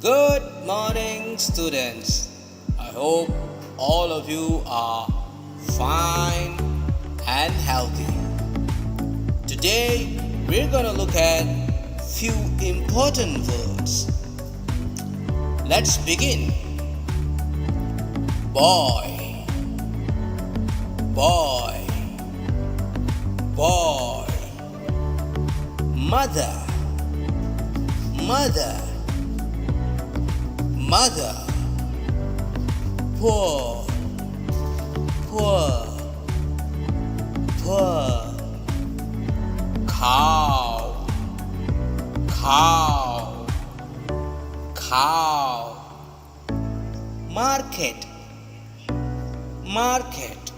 Good morning, students. I hope all of you are fine and healthy. Today, we're going to look at few important words. Let's begin. Boy, boy, boy. Mother, mother, mother. Poor, poor, poor. Cow, cow, cow. Market, market,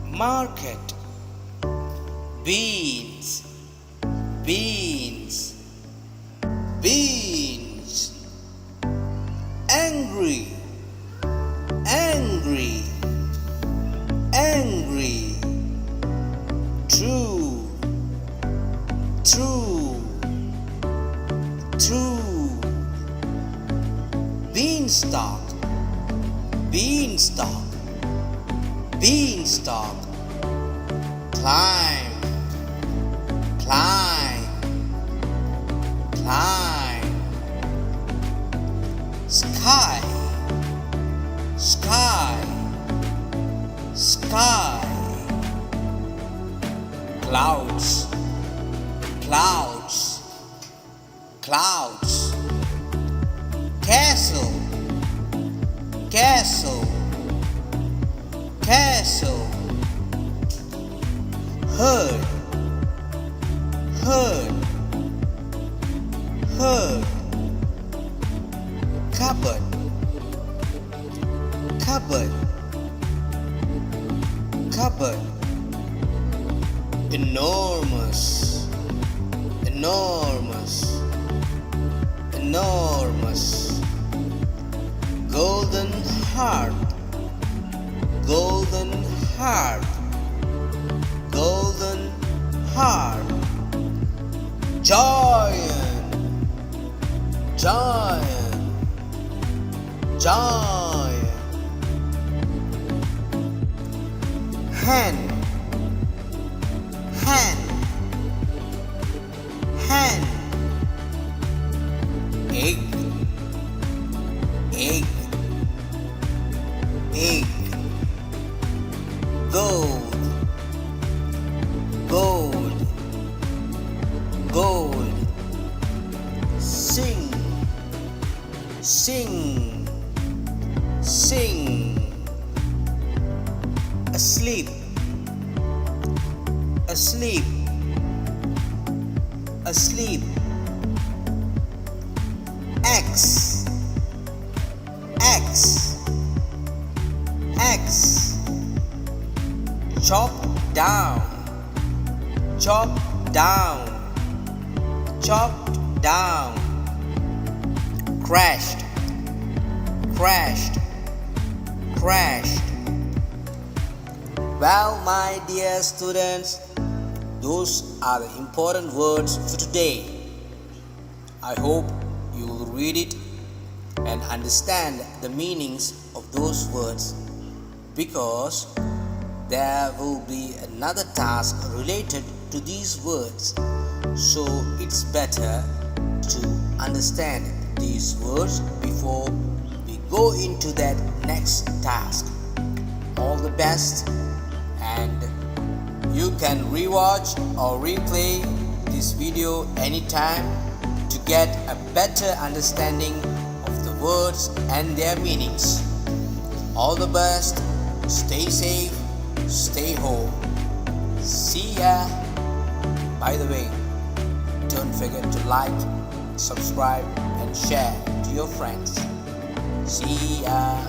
market. Beans, beans, beans. Angry, angry, angry. True, true, true. Beanstalk, beanstalk, beanstalk. Climb, climb, climb. Sky, sky, sky. Clouds, clouds, clouds. Castle, castle, castle. Herd, herd, herd. Cupboard, cupboard, cupboard. Enormous, enormous, enormous. Golden heart, golden heart, golden heart. Giant, giant, giant. Hen, hen, hen. Egg, egg, egg. Gold, gold, gold. Sing, sing, sing. Asleep, asleep, asleep. X, X, X. Chop down, chop down, chopped down. Crashed, crashed, crashed. Well, my dear students, those are the important words for today. I hope you will read it and understand the meanings of those words, because there will be another task related to these words. So it's better to understand these words before we go into that next task. All the best, and you can rewatch or replay this video anytime to get a better understanding of the words and their meanings. All the best, stay safe, stay home. See ya. By the way, don't forget to like, subscribe and share to your friends. See ya.